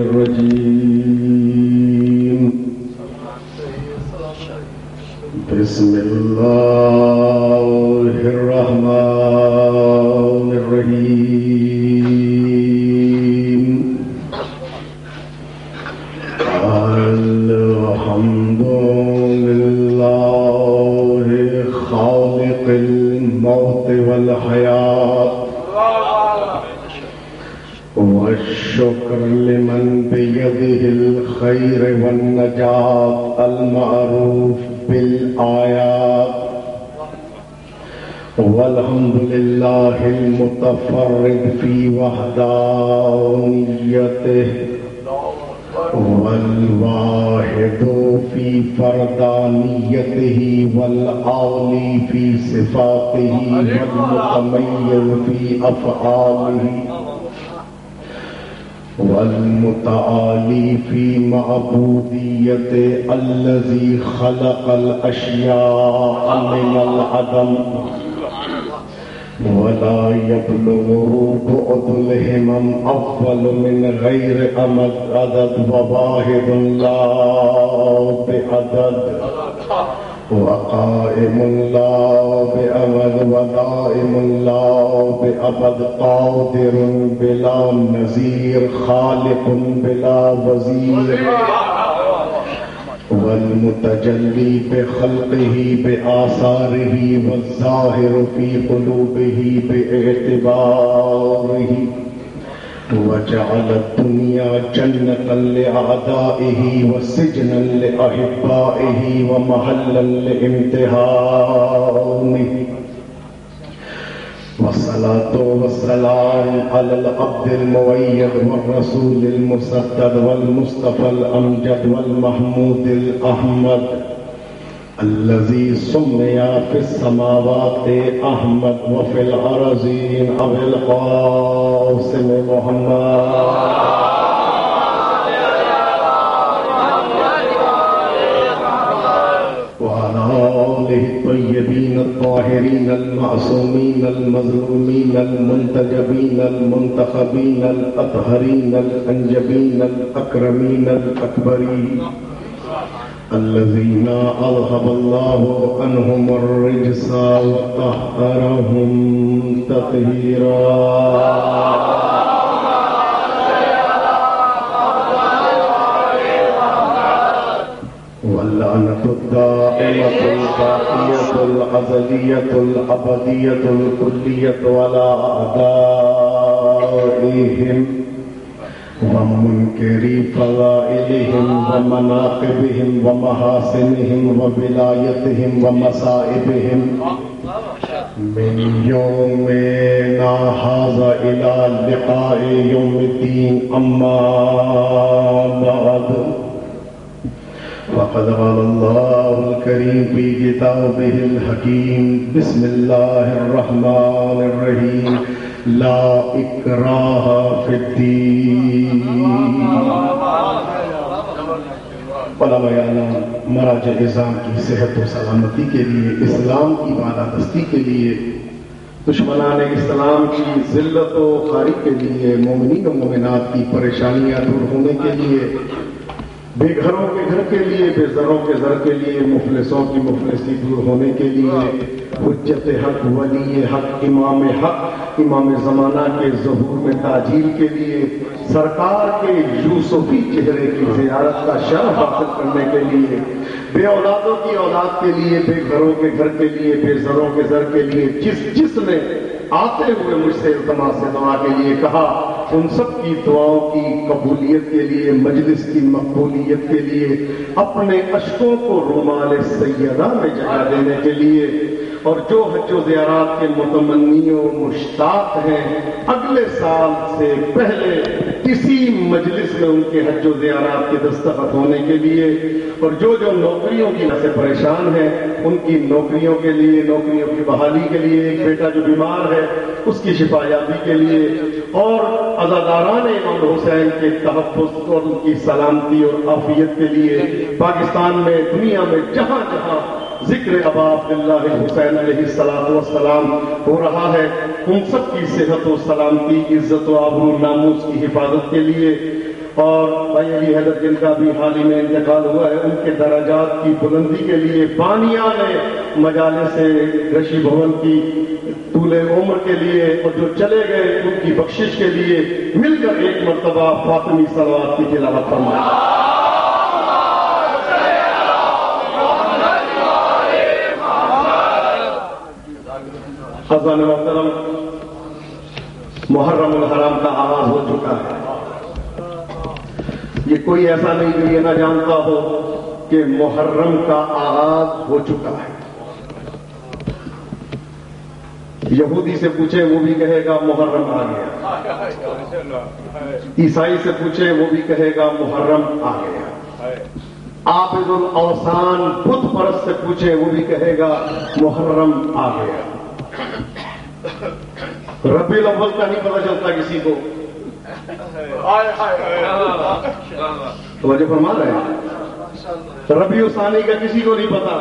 الرجيم بسم الله الرحمن الرحيم الحمد لله خالق الموت والحياة والشكر لمن بيده الخير والنجاة المعروف بالآيات والحمد لله المتفرد في وحدانيته والواحد في فردانيته والعالي في صفاته والمتميز في أفعاله والمتعالي في معبوديته الذي خلق الأشياء من العدم ولا يبلغ بعد الهمم أول من غير أمد عدد وواحد لا بعدد وقائم لا بأمد ودائم لا بأبد قادر بلا نظير خالق بلا وزير والمتجلي بخلقه بآثاره والظاهر في قلوبه باعتباره وجعل الدنيا جنة لأعدائه وسجنا لأحبائه ومحلا لامتحانه والصلاة والسلام على العبد المؤيد والرسول المسدد والمصطفى الأمجد والمحمود الأحمد الذي سمي في السماوات أحمد وفي الأرضين أبي القاسم محمد وعلى آله الطيبين الطاهرين المعصومين المظلومين المنتجبين المنتخبين الأطهرين الأنجبين الأكرمين الأكبرين الذين أذهب الله عنهم الرجس وطهرهم تطهيرا واللعنة الدائمة الباقية الأزلية الأبدية الكلية على أعدائهم ومنكري فضائلهم ومناقبهم ومحاسنهم وولايتهم ومصائبهم من يومنا هذا إلى لقاء يوم الدين أما بعد وقد قال الله الكريم في كتابه الحكيم بسم الله الرحمن الرحيم لا اکراہ فی الدین. علماء اعلام مراجع نظام کی صحت و سلامتی کے لیے، اسلام کی بالادستی کے لیے، دشمنان اسلام کی ذلت و خواری کے لیے، مومنین و مومنات کی پریشانیاں دور ہونے کے لیے، بے گھروں کے گھر کے لیے، بے زروں کے زر کے لیے، مفلسوں کی مفلسی دور ہونے کے لیے، حجت حق، ولی حق، امام زمانہ کے ظہور میں تاجیل کے لیے، سرکار کے یوسفی چہرے کی زیارت کا شرف حاصل کرنے کے لیے، بے اولادوں کی اولاد کے لیے، بے گھروں کے گھر کے لیے، بے زروں کے زر کے لیے، جس نے آتے ہوئے مجھ سے التماس دعا کے لیے کہا، ان سب کی دعاؤں کی قبولیت کے لیے، مجلس کی مقبولیت کے لیے، اپنے اشکوں کو رومال سیدہ میں جگہ دینے کے لیے، اور جو حج و زیارات کے متمنی و مشتاق ہیں اگلے سال سے پہلے اسی مجلس میں ان کے حج و زیارات کے دستخط ہونے کے لیے، اور جو نوکریوں کی وجہ سے پریشان ہیں ان کی نوکریوں کے لیے، نوکریوں کی بحالی کے لیے، ایک بیٹا جو بیمار ہے اس کی شفا یابی کے لیے، اور عزاداران امام حسین کے تحفظ اور ان کی سلامتی اور عافیت کے لیے، پاکستان میں، دنیا میں جہاں جہاں ذکر ابا عبداللہ حسین علیہ السلام ہو رہا ہے، ان سب کی صحت و سلامتی، عزت و آبرو ناموس کی حفاظت کے لیے، اور بھائی علی حیدر جن کا بھی حال ہی میں انتقال ہوا ہے، ان کے درجات کی بلندی کے لیے بانیہ نے مجالس رشی بھون کی طول عمر کے لیے، اور جو چلے گئے ان کی بخشش کے لیے مل کر ایک مرتبہ فاطمی صلوات کی تلاوت فرمائیں۔ خزان محترم، محرم الحرام کا آغاز ہو چکا ہے۔ یہ کوئی ایسا نہیں جو یہ نہ جانتا ہو کہ محرم کا آغاز ہو چکا ہے۔ یہودی سے پوچھے وہ بھی کہے گا محرم آ گیا، عیسائی سے پوچھے وہ بھی کہے گا محرم آ گیا، عابد الاوثان بت پرست سے پوچھے وہ بھی کہے گا محرم آ گیا۔ ربیع الاول کا نہیں پتہ چلتا کسی کو، توجہ فرما رہے ہیں، ربیع ثانی کا کسی کو نہیں پتا،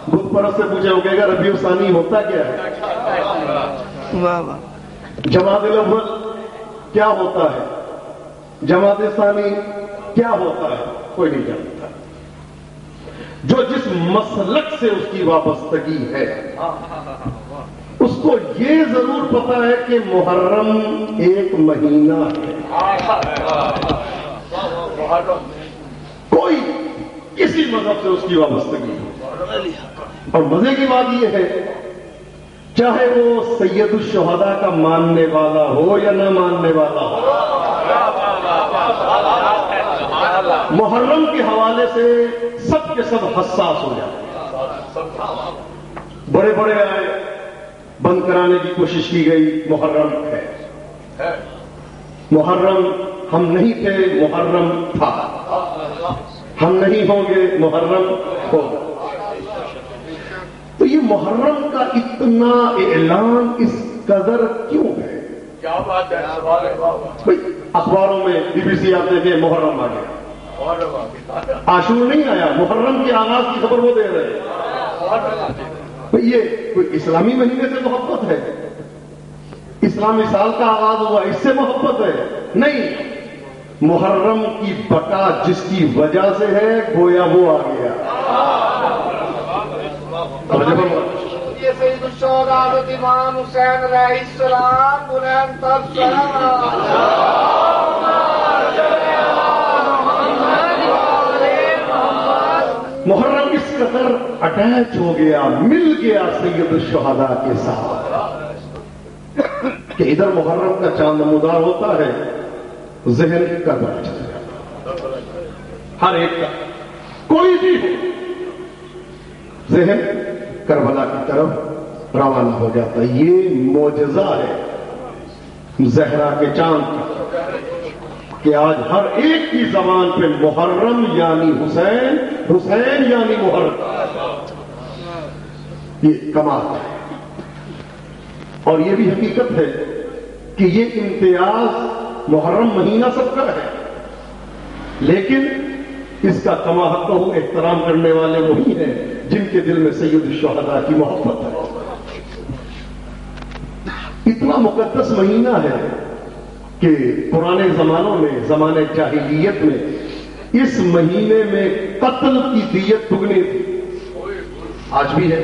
بت پرست سے پوچھے وہ کہے گا ربیع ثانی ہوتا کیا ہے، جمادی الاول کیا ہوتا ہے، جمادی ثانی کیا ہوتا ہے، کوئی نہیں جانتا۔ جو جس مسلک سے اس کی وابستگی ہے اس کو یہ ضرور پتا ہے کہ محرم ایک مہینہ ہے، کوئی کسی مذہب سے اس کی وابستگی ہے۔ اور مزے کی بات یہ ہے، چاہے وہ سید الشہداء کا ماننے والا ہو یا نہ ماننے والا ہو، محرم کے حوالے سے سب کے سب حساس ہو جاتے ہیں۔ بڑے بڑے آئے، بند کرانے کی کوشش کی گئی، محرم ہے، محرم ہم نہیں تھے، محرم تھا، ہم نہیں ہوں گے، محرم ہوگا۔ تو یہ محرم کا اتنا اعلان اس قدر کیوں ہے؟ کیا بات ہے، بھائی اخباروں میں BBC آتے تھے محرم آ گیا، عاشور نہیں آیا، محرم کے آغاز کی خبر وہ دے رہے ہیں۔ بھئی یہ کوئی اسلامی مہینے سے محبت ہے؟ اسلامی سال کا آغاز ہوا اس سے محبت ہے؟ نہیں، محرم کی بقا جس کی وجہ سے ہے گویا وہ آ گیا۔ یہ سید الشہداء حضرت امام حسین علیہ السلام بلند تر محرم اس قدر اٹیچ ہو گیا، مل گیا سید الشہداء کے ساتھ کہ ادھر محرم کا چاند نمودار ہوتا ہے، ذہن کا بڑھ جاتا ہے، ہر ایک کا کوئی بھی ہو، ذہن کربلا کی طرف روانہ ہو جاتا ہے۔ یہ معجزہ ہے زہرا کے چاند کا کہ آج ہر ایک کی زبان پہ محرم یعنی حسین، حسین یعنی محرم، یہ کمال ہے۔ اور یہ بھی حقیقت ہے کہ یہ امتیاز محرم مہینہ سب کا ہے، لیکن اس کا کما حق احترام کرنے والے وہی ہیں جن کے دل میں سید الشہداء کی محبت ہے۔ اتنا مقدس مہینہ ہے کہ پرانے زمانوں میں، زمانے جاہلیت میں، اس مہینے میں قتل کی دیت دگنی تھی، آج بھی ہے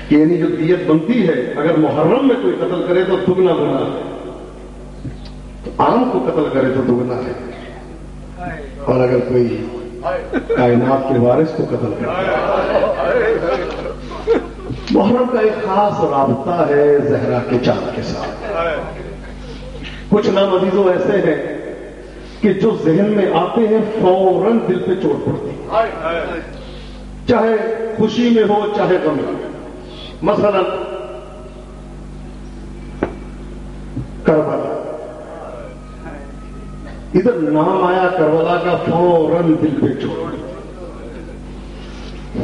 کہ یعنی جو دیت بنتی ہے اگر محرم میں کوئی قتل کرے تو دگنا گناہ ہے، تو عام کو قتل کرے تو دگنا ہے، اور اگر کوئی کائنات کے وارث کو قتل کرے۔ محرم کا ایک خاص رابطہ ہے زہرا کے چاند کے ساتھ۔ کچھ نام عزیزوں ایسے ہیں کہ جو ذہن میں آتے ہیں فوراً دل پہ چوٹ پڑتی ہے، چاہے خوشی میں ہو چاہے غم میں۔ مثلا کربلا، ادھر نام آیا کربلا کا، فوراً دل پہ چوٹ۔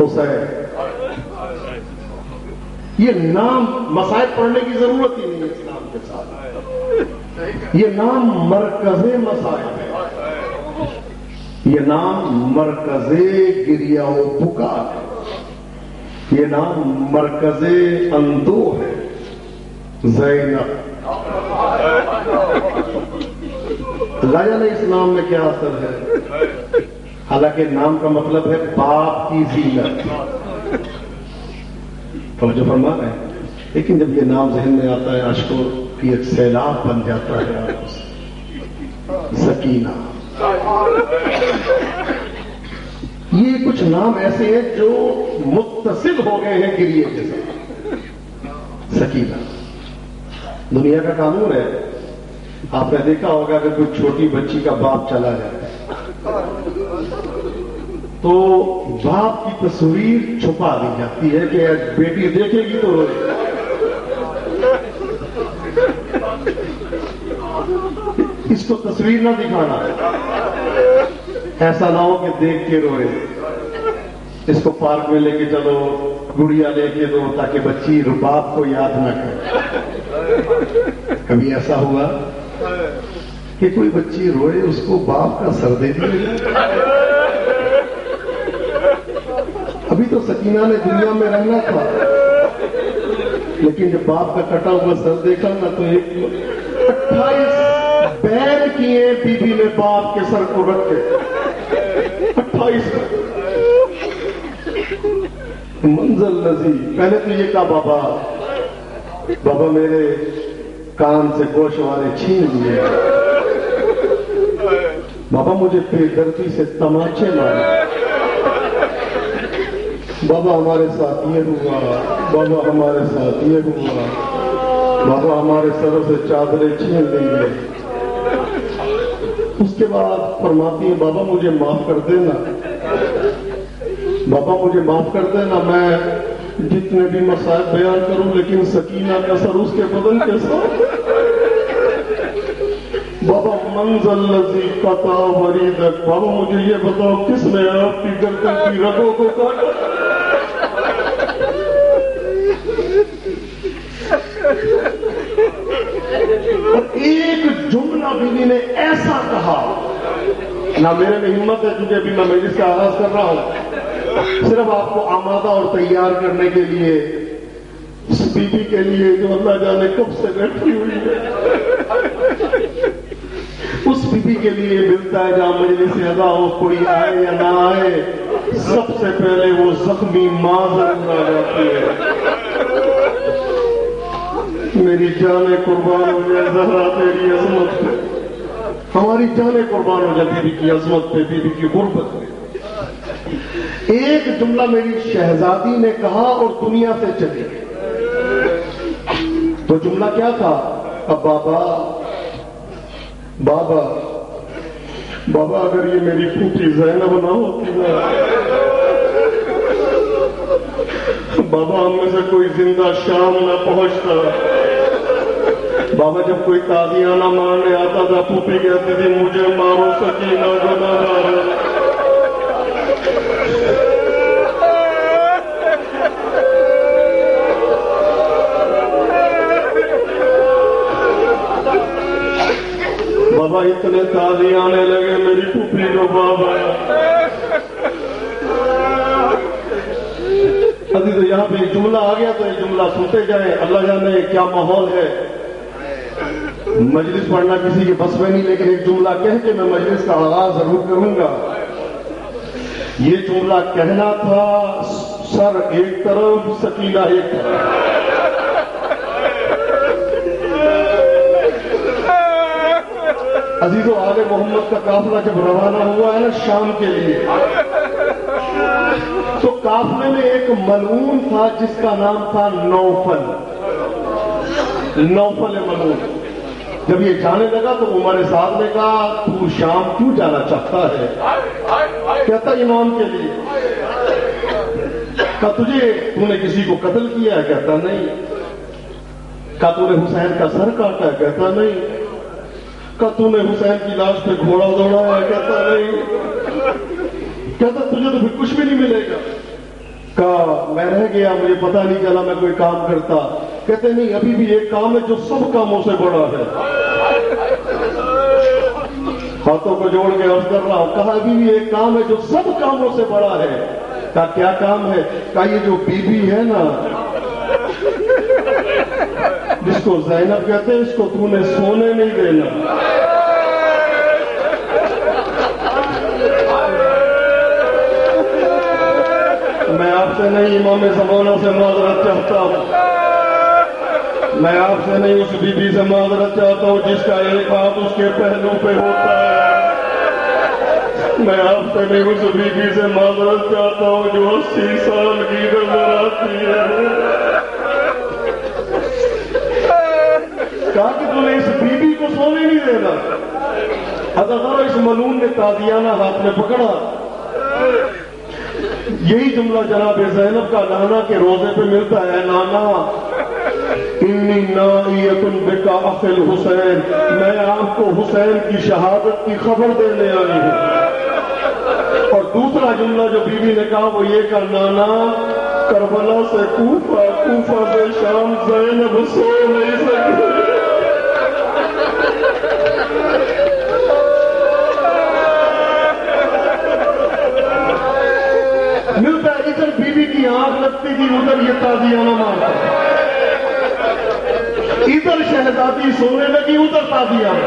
حسین، یہ نام مسائل پڑھنے کی ضرورت ہی نہیں ہے اسلام کے ساتھ، یہ نام مرکز مسائل ہے، یہ نام مرکز گریہ و بکا ہے، یہ نام مرکز اندوہ ہے۔ زینب اللہ جانے اسلام میں کیا اثر ہے، حالانکہ نام کا مطلب ہے باپ کی زینت، توجہ فرما رہے ہیں، لیکن جب یہ نام ذہن میں آتا ہے اشکوں کی ایک سیلاب بن جاتا ہے۔ سکینہ، یہ کچھ نام ایسے ہیں جو متصل ہو گئے ہیں گریے کے ساتھ۔ سکینہ دنیا کا قانون ہے، آپ نے دیکھا ہوگا کہ کوئی چھوٹی بچی کا باپ چلا جائے تو باپ کی تصویر چھپا دی جاتی ہے کہ بیٹی دیکھے گی تو روئے، اس کو تصویر نہ دکھانا، ایسا نہ ہو کہ دیکھ کے روئے، اس کو پارک میں لے کے چلو، گڑیا لے کے دو تاکہ بچی باپ کو یاد نہ کرے۔ کبھی ایسا ہوا کہ کوئی بچی روئے اس کو باپ کا سر دے دیا؟ ابھی تو سکینہ نے دنیا میں رہنا تھا، لیکن جب باپ کا کٹا ہوا سر دیکھا نا تو 28 بین کیے بی بی نے باپ کے سر کو رکھ کے، 28 منزل نظیر۔ پہلے تو یہ کہا بابا میرے کان سے گوشت والے چھین لیے، بابا مجھے بے دردی سے تماچے مارے، بابا ہمارے ساتھ یہ ہوا، بابا ہمارے ساتھ یہ ہوا، بابا ہمارے سروں سے چادریں چھین لیں گے۔ اس کے بعد فرماتی ہیں بابا مجھے معاف کر دینا، بابا مجھے معاف کر دینا، میں جتنے بھی مسائل بیان کروں لیکن سکینہ کا سر اس کے بدن کے ساتھ۔ بابا منزل لذی قطع وریدک، بابا مجھے یہ بتاؤ کس نے آپ کی گردن کی رگوں کو کاٹا؟ اور ایک جملہ بیوی نے ایسا کہا، نہ میرے میں ہمت ہے کیونکہ ابھی میں مجلس کا آغاز کر رہا ہوں، صرف آپ کو آمادہ اور تیار کرنے کے لیے، اس بی بی کے لیے جو اللہ جانے کب سے بیٹھی ہوئی ہے، اس بی بی کے لیے ملتا ہے جہاں مجلس سے ادا ہو، کوئی آئے یا نہ آئے، سب سے پہلے وہ زخمی ماں ضرور آ جاتی ہے۔ میری جانیں قربان ہو جائے زہرا تیری عظمت پہ، ہماری جانیں قربان ہو جائے بیوی کی عظمت پہ، بیوی کی غربت پہ۔ ایک جملہ میری شہزادی نے کہا اور دنیا سے چلی گئی۔ تو جملہ کیا تھا؟ اب بابا اگر یہ میری پھوٹی زینب نہ ہوتی نا، بابا ہم میں سے کوئی زندہ شام نہ پہنچتا۔ بابا جب کوئی تازیانہ مارنے آتا تھا پھوپھی کہتی تھی مجھے مارو سکینہ کو نہ مارو۔ بابا اتنے تازی آنے لگے میری پھوپھی کو بابا۔ ابھی تو یہاں پہ ایک جملہ آ گیا تو ایک جملہ سنتے جائیں، اللہ جانے کیا ماحول ہے۔ مجلس پڑھنا کسی کے بس میں نہیں، لیکن ایک جملہ کہہ کے میں مجلس کا آغاز ضرور کروں گا۔ یہ جملہ کہنا تھا، سر ایک طرف سکینہ ایک طرف۔ عزیزو آل محمد کا قافلہ جب روانہ ہوا ہے نا شام کے لیے، تو قافلے میں ایک ملعون تھا جس کا نام تھا نوفل ملعون۔ جب یہ جانے لگا تو عمر صاحب نے کہا تو شام کیوں جانا چاہتا ہے؟ کہتا امام کے لیے۔ کہا تو نے کسی کو قتل کیا ہے؟ کہتا نہیں۔ کہا تو نے حسین کا سر کاٹا ہے؟ کہتا نہیں۔ کہا تو نے حسین کی لاش پہ گھوڑا دوڑا ہے؟ کہتا نہیں۔ کہتا تجھے تو پھر کچھ بھی نہیں ملے گا۔ کہا میں رہ گیا، مجھے پتہ نہیں چلا میں کوئی کام کرتا۔ کہتے نہیں، ابھی بھی ایک کام ہے جو سب کاموں سے بڑا ہے۔ ہاتھوں کو جوڑ کے عرض کر رہا ہوں، کہا ابھی بھی ایک کام ہے جو سب کاموں سے بڑا ہے۔ کہا کیا کام ہے؟ کہا یہ جو بی بی ہے نا جس کو زینب کہتے ہیں، اس کو تو نے سونے نہیں دینا۔ سے نہیں امام زمانہ سے معذرت چاہتا ہوں. میں آپ سے نہیں اس بی بی سے معذرت چاہتا ہوں جس کا ایک ہاتھ اس کے پہلو پہ ہوتا ہے. میں آپ سے نہیں اس بی بی سے معذرت چاہتا ہوں جو 80 سال کی نظر آتی ہے. کہا کہ تم نے اس بی بی کو سونے نہیں دینا. حضرت اس ملعون نے تازیانہ ہاتھ میں پکڑا. یہی جملہ جناب زینب کا نانا کے روزے پہ ملتا ہے. نانا انی نائیۃ بک اخی الحسین، میں آپ کو حسین کی شہادت کی خبر دینے آئی ہوں. اور دوسرا جملہ جو بی بی نے کہا وہ یہ کہ نانا کربلا سے کوفہ، کوفہ سے شام، زینب سو نہیں سکتی. ملتا ہے ادھر بی بی کی آنکھ لگتی تھی، ادھر یہ تازیانہ مارتا. ادھر شہزادی سونے لگی، ادھر تازیانہ.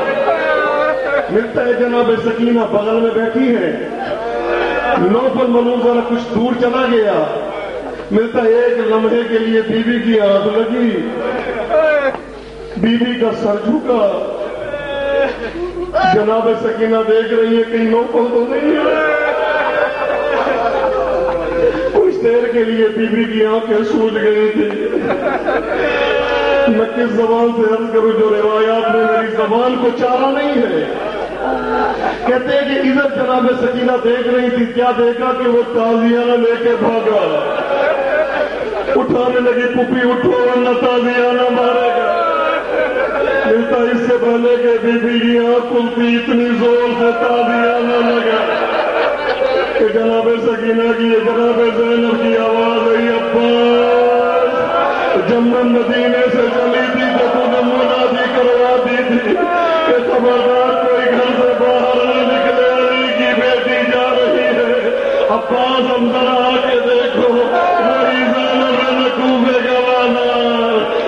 ملتا ہے جناب سکینہ بغل میں بیٹھی ہے. نوفل ملعون ذرا کچھ دور چلا گیا. ملتا ہے ایک لمحے کے لیے بی بی کی آنکھ لگی. بی بی کا سر جھکا. جناب سکینہ دیکھ رہی ہے کہیں نوفل تو نہیں ہے. دیر کے لیے بی بی کی آنکھیں سوج گئی تھی. میں کس زبان سے عرض کروں جو روایات میں میری زبان کو چارہ نہیں ہے. کہتے ہیں کہ ادھر جناب سکینہ دیکھ رہی تھی، کیا دیکھا کہ وہ تازیانہ لے کے بھاگا. اٹھانے لگی، پھوپھی اٹھو ورنہ تازیانہ مارے گا. ملتا اس سے پہلے کہ بی بی کی آنکھ کھلتی اتنی زور سے تازیانہ لگا کہ جناب سکینہ کی، جناب زینب کی آواز آئی، عباس. جب میں مدینے سے چلی تھی تو تو نے منادی کروا دی تھی کہ خبردار کوئی گھر سے باہر نہ نکلے، علی کی بیٹی جا رہی ہے. عباس ہم ذرا آ کے دیکھو، وہی زینب ہے نہ کوفے کا والا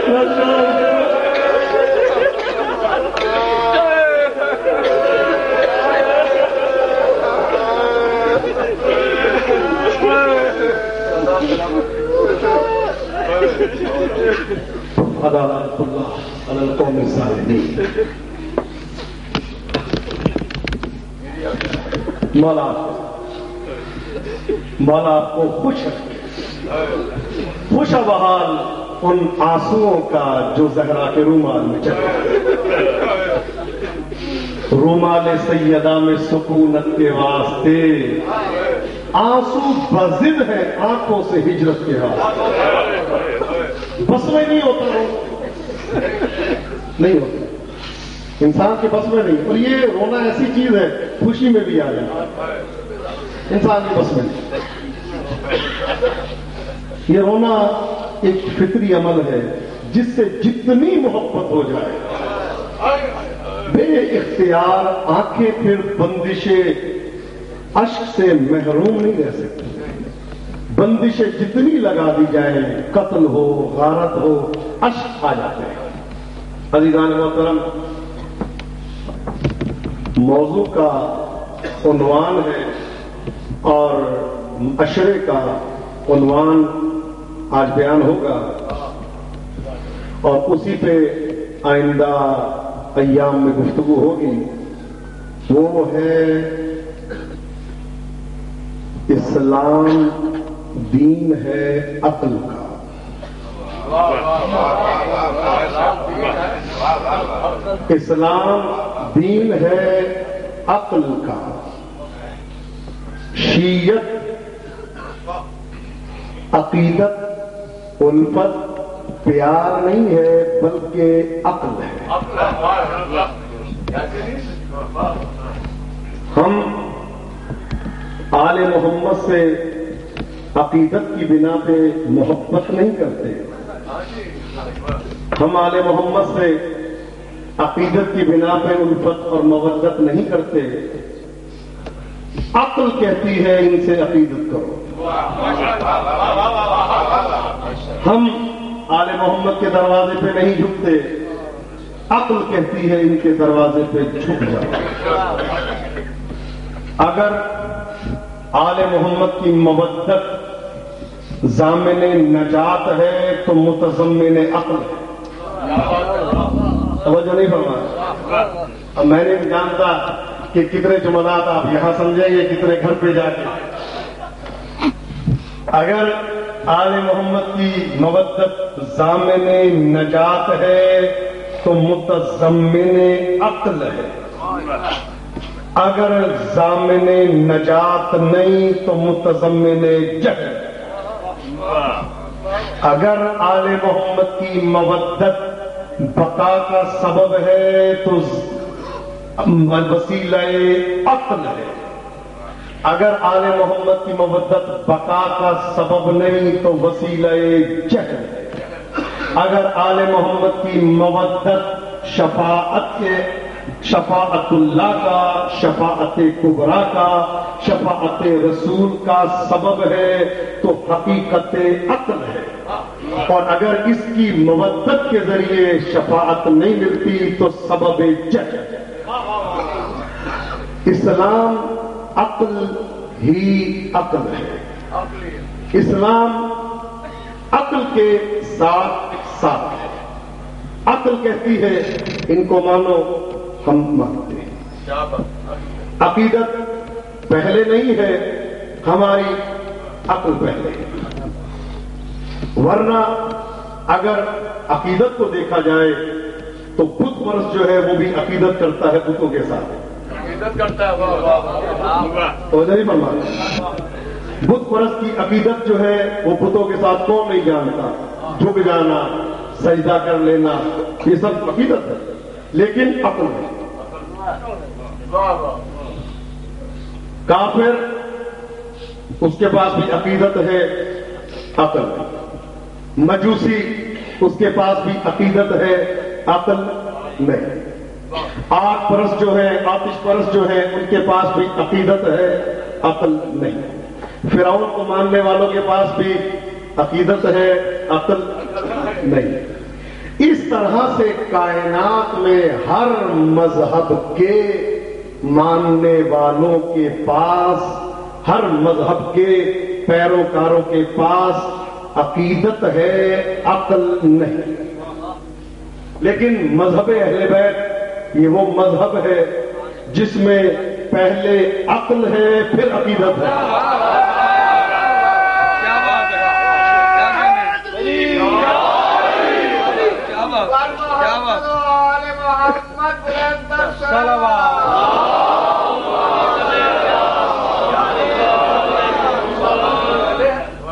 نہ شام کا. عدالت اللہ علی القوم الظالمین. مولا آپ کو خوش بحال ان آنسوؤں کا جو زہرا کے رومال میں چلے. رومال سیدہ میں سکونت کے واسطے آنسو بضد ہے آنکھوں سے ہجرت کے واسطے. بس میں نہیں ہوتا نہیں ہوتا انسان کے بس میں نہیں. اور یہ رونا ایسی چیز ہے خوشی میں بھی آ جائے، انسان کے بس میں نہیں. یہ رونا ایک فطری عمل ہے جس سے جتنی محبت ہو جائے بے اختیار آنکھیں پھر بندش اشک سے محروم نہیں رہ سکتی. بندشیں جتنی لگا دی جائیں، قتل ہو، غارت ہو، اشک آ جاتے ہیں. عزیزان محترم، موضوع کا عنوان ہے اور اشرے کا عنوان آج بیان ہوگا اور اسی پہ آئندہ ایام میں گفتگو ہوگی. وہ ہے اسلام دین ہے عقل کا. اسلام دین ہے عقل کا. شیعت عقیدت الفت پیار نہیں ہے بلکہ عقل ہے. ہم آل محمد سے عقیدت کی بنا پہ محبت نہیں کرتے. ہم آل محمد سے عقیدت کی بنا پہ الفت اور مودت نہیں کرتے. عقل کہتی ہے ان سے عقیدت کرو. ہم آل محمد کے دروازے پہ نہیں جھکتے. عقل کہتی ہے ان کے دروازے پہ جھک جاؤ. اگر آل محمد کی مودت ضامن نجات ہے تو متضمن عقل ہے. توجہ نہیں فرمایا. اب میں نہیں جانتا کہ کتنے جملات آپ یہاں سمجھیں گے کتنے گھر پہ جا کے. اگر آل محمد کی مودت ضامن نجات ہے تو متضمن عقل ہے. اگر ضامن نجات نہیں تو متضمن جہل. اگر آل محمد کی مودت بقا کا سبب ہے تو وسیلہ عقل ہے. اگر آل محمد کی مودت بقا کا سبب نہیں تو وسیلہ جہل ہے. اگر آل محمد کی مودت شفاعت اللہ کا، شفاعت کبریٰ کا، شفاعت رسول کا سبب ہے تو حقیقت عقل ہے. اور اگر اس کی مودت کے ذریعے شفاعت نہیں ملتی تو سبب جہل ہے. اسلام عقل ہی عقل ہے. اسلام عقل کے ساتھ ساتھ ہے. عقل کہتی ہے ان کو مانو، ہم مانتے ہیں. عقیدت پہلے نہیں ہے، ہماری عقل پہلے ہے. ورنہ اگر عقیدت کو دیکھا جائے تو بت پرست جو ہے وہ بھی عقیدت کرتا ہے بتوں کے ساتھ. تو نہیں فرما. بت پرست کی عقیدت جو ہے وہ بتوں کے ساتھ کون نہیں جانتا؟ جھک جانا، سجدہ کر لینا، یہ سب عقیدت ہے، لیکن عقل ہے. کافر اس کے پاس بھی عقیدت ہے، عقل ہے. مجوسی اس کے پاس بھی عقیدت ہے، عقل نہیں. آگ پرست جو ہے، آتش پرست جو ہے، ان کے پاس بھی عقیدت ہے، عقل نہیں. فرعون کو ماننے والوں کے پاس بھی عقیدت ہے، عقل نہیں. اس طرح سے کائنات میں ہر مذہب کے ماننے والوں کے پاس، ہر مذہب کے پیروکاروں کے پاس عقیدت ہے، عقل نہیں. لیکن مذہب اہل بیت یہ وہ مذہب ہے جس میں پہلے عقل ہے پھر عقیدت ہے.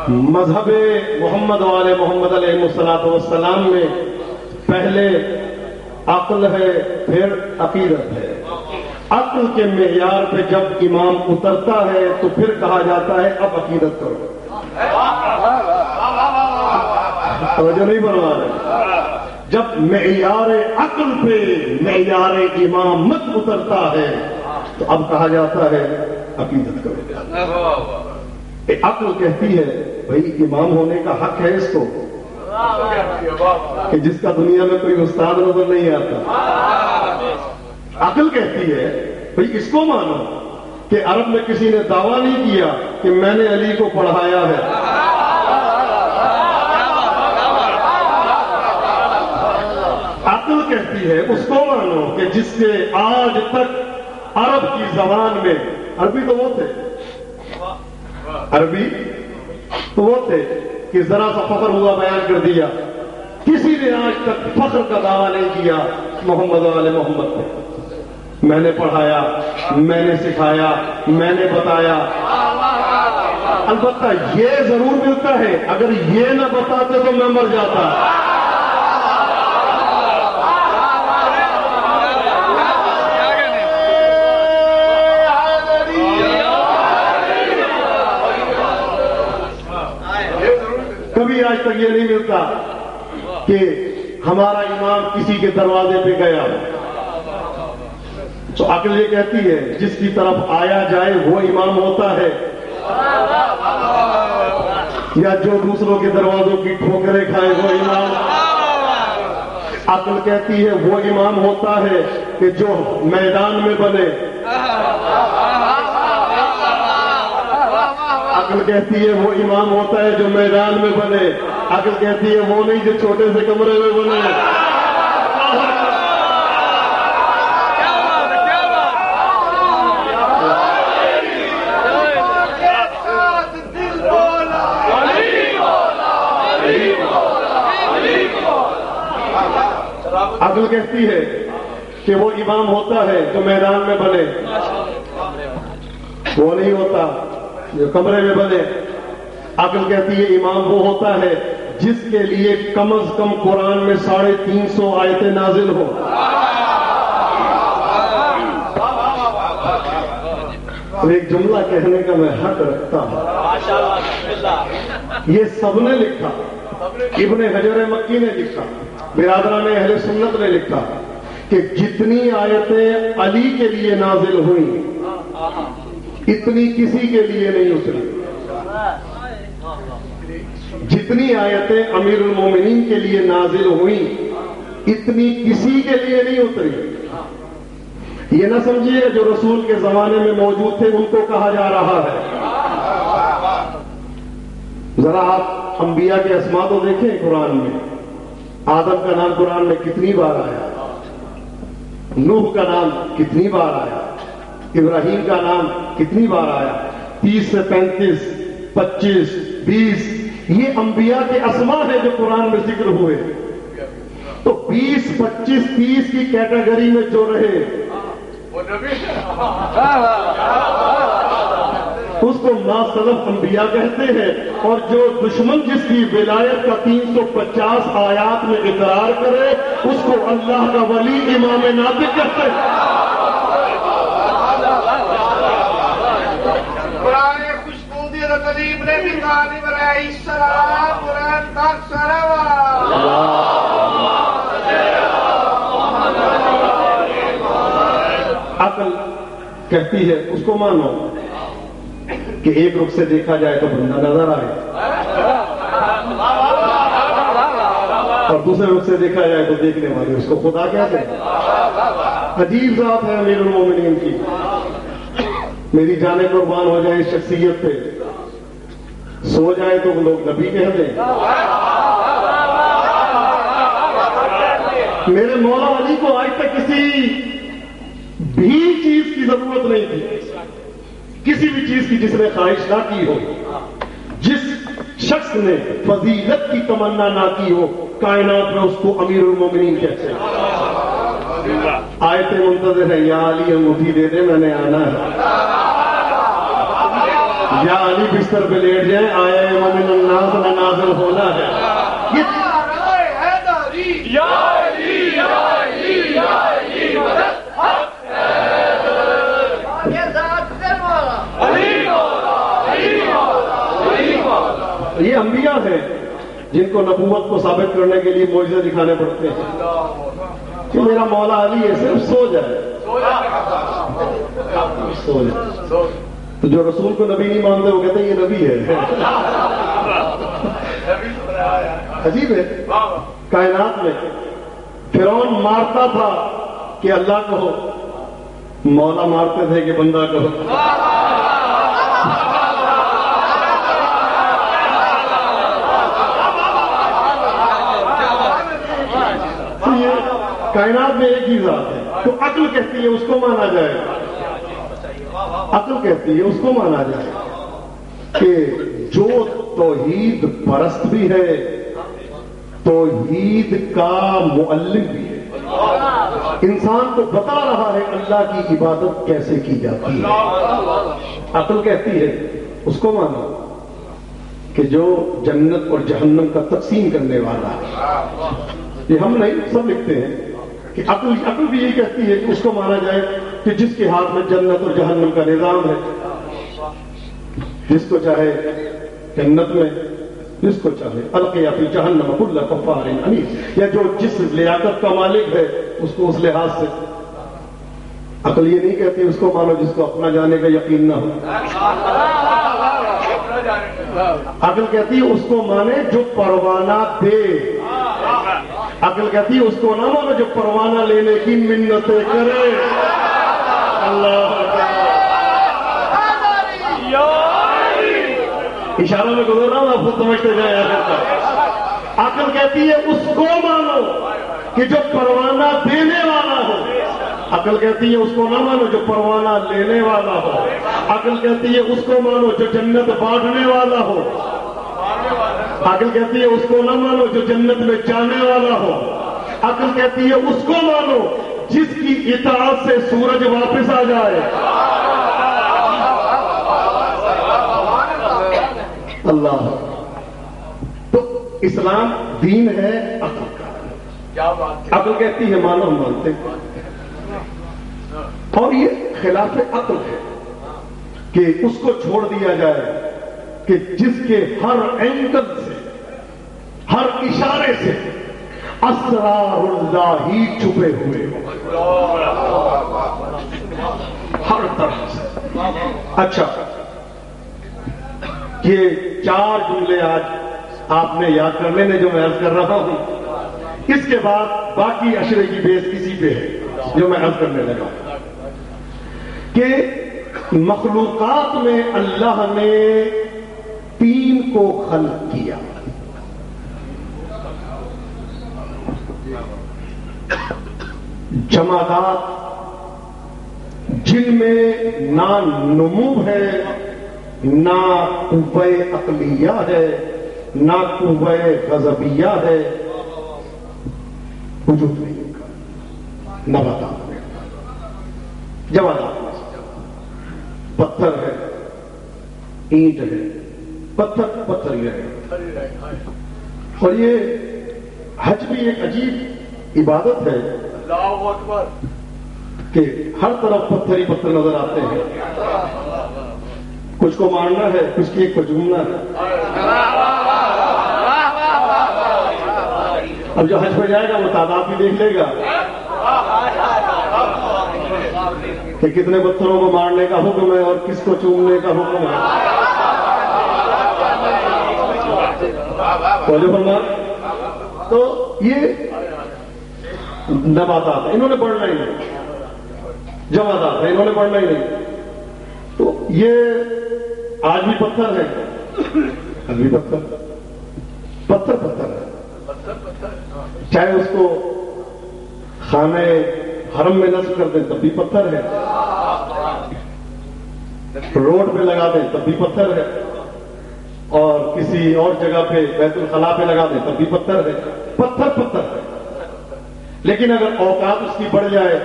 مذہب محمد والے محمد علیہ الصلوۃ والسلام میں پہلے عقل ہے پھر عقیدت ہے. عقل کے معیار پہ جب امام اترتا ہے تو پھر کہا جاتا ہے اب عقیدت کرو. توجہ نہیں بنوا رہے. جب معیار عقل پہ معیار امامت اترتا ہے تو اب کہا جاتا ہے عقیدت کرو. عقل کہتی ہے بھائی امام ہونے کا حق ہے اس کو، کہ جس کا دنیا میں کوئی استاد نظر نہیں آتا. عقل کہتی ہے بھائی اس کو مانو کہ عرب میں کسی نے دعویٰ نہیں کیا کہ میں نے علی کو پڑھایا ہے. عقل کہتی ہے اس کو مانو کہ جس کے آج تک عرب کی زبان میں، عربی تو وہ تھے، عربی تو وہ تھے کہ ذرا سا فخر ہوا بیان کر دیا. کسی نے آج تک فخر کا دعویٰ نہیں کیا محمد والے محمد کو میں نے پڑھایا، میں نے سکھایا، میں نے بتایا. البتہ یہ ضرور ملتا ہے اگر یہ نہ بتاتے تو میں مر جاتا. کبھی آج تک یہ نہیں ملتا کہ ہمارا امام کسی کے دروازے پہ گیا. تو عقل یہ کہتی ہے جس کی طرف آیا جائے وہ امام ہوتا ہے، یا جو دوسروں کے دروازوں کی ٹھوکریں کھائے وہ امام. عقل کہتی ہے وہ امام ہوتا ہے کہ جو میدان میں بنے. عقل عقل کہتی ہے وہ امام ہوتا ہے جو میدان میں بنے، عقل کہتی ہے وہ نہیں جو چھوٹے سے کمرے میں بنے۔ عقل کہتی ہے کہ وہ امام ہوتا ہے جو میدان میں بنے، وہ نہیں ہوتا جو کمرے میں بنے۔ عقل کہتی ہے امام وہ ہوتا ہے جس کے لیے کم از کم قرآن میں 350 آیتیں نازل ہو۔ ایک جملہ کہنے کا میں حق رکھتا ہوں، یہ سب نے لکھا، ابن حجر مکی نے لکھا، برادران اہل سنت نے لکھا کہ جتنی آیتیں علی کے لیے نازل ہوئیں اتنی کسی کے لیے نہیں اتری، جتنی آیتیں امیر المومنین کے لیے نازل ہوئیں اتنی کسی کے لیے نہیں اتری۔ یہ نہ سمجھیے جو رسول کے زمانے میں موجود تھے ان کو کہا جا رہا ہے۔ ذرا آپ انبیاء کے اسماء تو دیکھیں قرآن میں، آدم کا نام قرآن میں کتنی بار آیا، نوح کا نام کتنی بار آیا، ابراہیم کا نام کتنی بار آیا، 30 سے 35 25 20 یہ انبیاء کے اسماء ہیں جو قرآن میں ذکر ہوئے۔ تو 20 25 30 کی کیٹیگری میں جو رہے اس کو ما سلف انبیاء کہتے ہیں، اور جو دشمن جس کی ولایت کا 350 آیات میں اقرار کرے اس کو اللہ کا ولی امام ناطق کہتے ہیں۔ قرآن خوشبودی قریب نے بھی تعلیم علیہ السلام قرآن کا عقل کہتی ہے اس کو مانو کہ ایک رخ سے دیکھا جائے تو بندہ نظر آئے، اور دوسرے رخ سے دیکھا جائے تو دیکھنے والے اس کو خدا کہتے ہیں۔ عجیب ذات ہے امیر المومنین کی، میری جانیں قربان ہو جائے اس شخصیت پہ، سو جائے تو لوگ نبی کہہ دیں۔ میرے مولا علی کو آج تک کسی بھی چیز کی ضرورت نہیں تھی، کسی بھی چیز کی جس نے خواہش نہ کی ہو، جس شخص نے فضیلت کی تمنا نہ کی ہو، کائنات میں اس کو امیر المومنین کہتے ہیں۔ آیتیں منتظر ہیں، یا علی انگوٹھی دے دے میں نے آنا ہے، یا علی بستر پہ لیٹ جائیں آئے مومن الناس میں نازل ہونا ہے۔ یہ انبیاء ہیں جن کو نبوت کو ثابت کرنے کے لیے معجزے دکھانے پڑتے ہیں کہ میرا مولا علی ہے، صرف سو جائے سو جائے۔ تو جو رسول کو نبی نہیں مانتے وہ کہتے ہیں یہ نبی ہے۔ عجیب ہے، کائنات میں فرعون مارتا تھا کہ اللہ کہو، مولا مارتے تھے کہ بندہ کہو۔ کائنات میں ایک ہی ذات ہے، تو عقل کہتی ہے اس کو مانا جائے، عقل کہتی ہے اس کو مانا جائے کہ جو توحید پرست بھی ہے، توحید کا معلم بھی ہے، انسان کو بتا رہا ہے اللہ کی عبادت کیسے کی جاتی ہے۔ عقل کہتی ہے اس کو مانا کہ جو جنت اور جہنم کا تقسیم کرنے والا ہے۔ یہ ہم نہیں، سب لکھتے ہیں کہ عقل بھی یہی کہتی ہے کہ اس کو مانا جائے کہ جس کے ہاتھ میں جنت اور جہنم کا نظام ہے، جس کو چاہے جنت میں، جس کو چاہے القیا فی جہنم کل کفار عنید، یا جو جس لیاقت کا مالک ہے اس کو اس لحاظ سے۔ عقل یہ نہیں کہتی اس کو مانو جس کو اپنا جانے کا یقین نہ ہو، عقل کہتی ہے اس کو مانے جو پروانہ دے، عقل کہتی ہے اس کو نہ مانو جو پروانہ لینے کی منتیں کرے۔ اللہ اشاروں میں گزر رہا ہوں، آپ خود سمجھتے جائیں آخر۔ عقل کہتی ہے اس کو مانو کہ جو پروانہ دینے والا ہو، عقل کہتی ہے اس کو نہ مانو جو پروانہ لینے والا ہو، عقل کہتی ہے اس کو مانو جو جنت بانٹنے والا ہو، عقل کہتی ہے اس کو نہ مانو جو جنت میں جانے والا ہو، عقل کہتی ہے اس کو مانو جس کی اطاعت سے سورج واپس آ جائے۔ اللہ، تو اسلام دین ہے عقل کا۔ عقل کہتی ہے مانو، مانتے، اور یہ خلاف عقل ہے کہ اس کو چھوڑ دیا جائے کہ جس کے ہر اینگل سے، ہر اشارے سے اسرار اللہ ہی چھپے ہوئے ہوں، ہر طرح سے۔ اچھا، یہ 4 جملے آج آپ نے یاد کر لینے جو میں عرض کر رہا ہوں، اس کے بعد باقی اشرے کی بیس کسی پہ ہے جو میں عرض کرنے لگا کہ مخلوقات میں اللہ نے 3 کو خلق کیا۔ جمادات جن میں نہ نمو ہے، نہ قوہ عقلیہ ہے، نہ قوہ غضبیہ ہے، وجود نہیں ان کا۔ نباتات میں، جمادات میں پتھر ہے، اینٹ ہے، پتھر یہ ہے۔ اور یہ حج بھی ایک عجیب عبادت ہے کہ ہر طرف پتھر ہی پتھر نظر آتے ہیں، کچھ کو مارنا ہے، کچھ کی ایک کو جھومنا ہے۔ اب جو حج پہ جائے گا وہ تعداد بھی دیکھ لے گا کہ کتنے پتھروں کو مارنے کا حکم ہے اور کس کو چومنے کا حکم ہے۔ تو یہ نباتات ہے، انہوں نے پڑھنا ہی نہیں، جمادات ہے، انہوں نے پڑھنا ہی نہیں۔ تو یہ آج بھی پتھر ہے، آج بھی پتھر ہے، چاہے اس کو خانہ حرم میں نصب کر دیں تب بھی پتھر ہے، روڈ پہ لگا دیں تب بھی پتھر ہے، اور کسی اور جگہ پہ بیت الخلاء پہ لگا دیں تب بھی پتھر ہے۔ پتھر ہے، لیکن اگر اوقات اس کی بڑھ جائے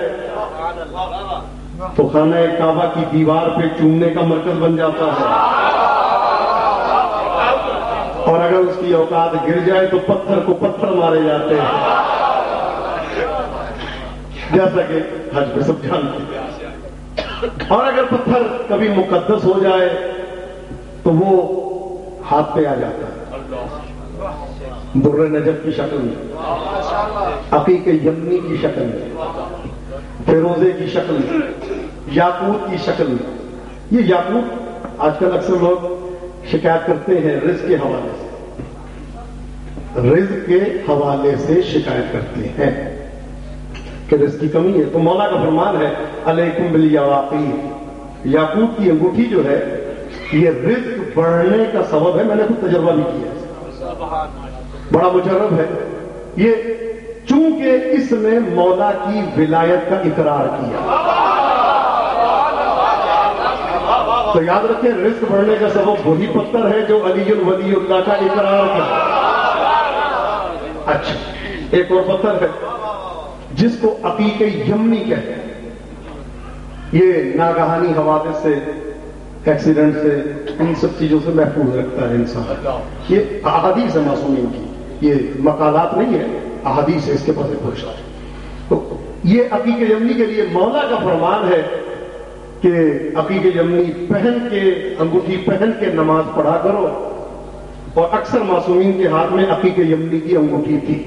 تو خانہ کعبہ کی دیوار پہ چومنے کا مرکز بن جاتا ہے، اور اگر اس کی اوقات گر جائے تو پتھر کو پتھر مارے جاتے ہیں، جیسا کہ حج پہ سب جانتے ہیں۔ اور اگر پتھر کبھی مقدس ہو جائے تو وہ ہاتھ پہ آ جاتا ہے، در نجف کی شکل میں، عقیق یمنی کی شکل میں، فیروزے کی شکل میں، یاقوت کی شکل میں۔ یہ یاقوت آج کل اکثر لوگ شکایت کرتے ہیں رزق کے حوالے سے، رزق کے حوالے سے شکایت کرتے ہیں کہ رزق کی کمی ہے، تو مولا کا فرمان ہے علیکم بالیواقیت، یاقوت کی انگوٹھی جو ہے یہ رزق بڑھنے کا سبب ہے۔ میں نے خود تجربہ بھی کیا ہے، بڑا مجرب ہے یہ، چونکہ اس نے مولا کی ولایت کا اقرار کیا۔ تو یاد رکھیں رزق بڑھنے کا سبب وہی پتھر ہے جو علی ولی اللہ کا اقرار کیا۔ اچھا، ایک اور پتھر ہے جس کو عقیق یمنی کہتے ہیں، یہ ناگہانی حوادث سے، ایکسیڈنٹ سے، ان سب چیزوں سے محفوظ رکھتا ہے انسان۔ یہ احادیث ہے معصومین کی، یہ مقالات نہیں ہے، احادیث ہے، اس کے پاس پوچھا۔ تو یہ عقیق یمنی کے لیے مولا کا فرمان ہے کہ عقیق یمنی پہن کے، انگوٹھی پہن کے نماز پڑھا کرو، اور اکثر معصومین کے ہاتھ میں عقیق یمنی کی انگوٹھی تھی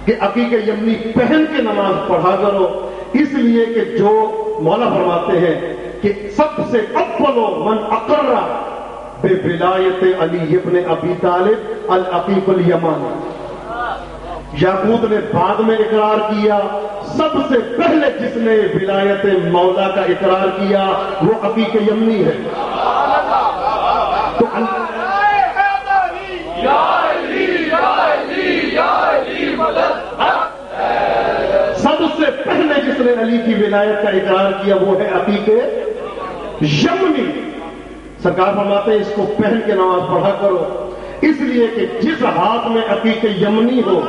کہ عقیق یمنی پہن کے نماز پڑھا کرو، اس لیے کہ جو مولا فرماتے ہیں کہ سب سے اول من اقر بے ولایت علی ابن ابی طالب العقیق الیمانی، یاقوت نے بعد میں اقرار کیا، سب سے پہلے جس نے ولایت مولا کا اقرار کیا وہ عقیق یمنی ہے۔ تو نے علی کی ولایت کا اقرار کیا وہ ہے عقیق یمنی. سرکار فرماتے ہیں اس کو پہن کے نماز پڑھا کرو، اس لیے کہ جس ہاتھ میں عقیق یمنی ہو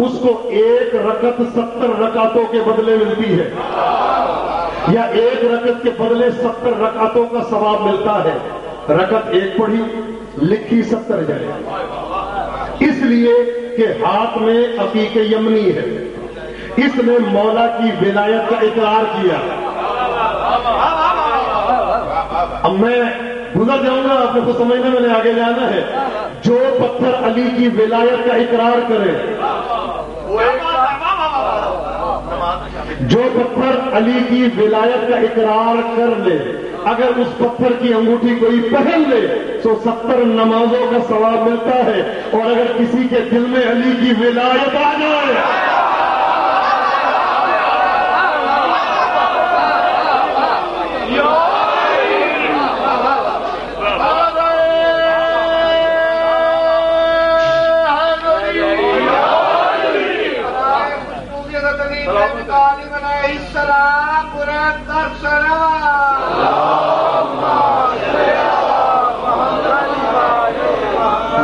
اس کو 1 رکعت 70 رکعتوں کے بدلے ملتی ہے، یا 1 رکعت کے بدلے 70 رکعتوں کا ثواب ملتا ہے. رکعت 1 پڑھی لکھی 70 جائے، اس لیے کہ ہاتھ میں عقیق یمنی ہے. اس نے مولا کی ولایت کا اقرار کیا. اب میں گزر جاؤں گا، آپ کو سمجھنے میں نے آگے جانا ہے. جو پتھر علی کی ولایت کا اقرار کرے، جو پتھر علی کی ولایت کا اقرار کر لے، اگر اس پتھر کی انگوٹھی کوئی پہن لے تو 70 نمازوں کا ثواب ملتا ہے. اور اگر کسی کے دل میں علی کی ولایت آ جائے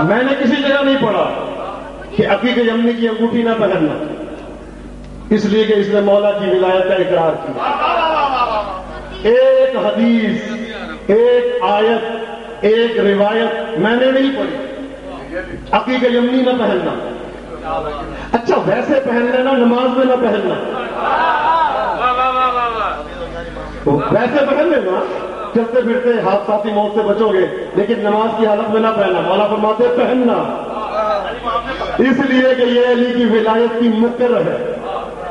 میں نے کسی جگہ نہیں پڑھا کہ عقیق یمنی کی انگوٹھی نہ پہننا، اس لیے کہ اس نے مولا کی ولایت کا اقرار کیا. ایک حدیث، ایک آیت، ایک روایت میں نے نہیں پڑھی عقیق یمنی نہ پہننا. اچھا ویسے پہن لینا، نماز میں نہ پہننا. ویسے پہن لینا، چلتے پھرتے حادثاتی موت سے بچو گے، لیکن نماز کی حالت میں نہ پہننا. مولا فرماتے پہننا، اس لیے کہ یہ علی کی ولایت کی مقرر ہے.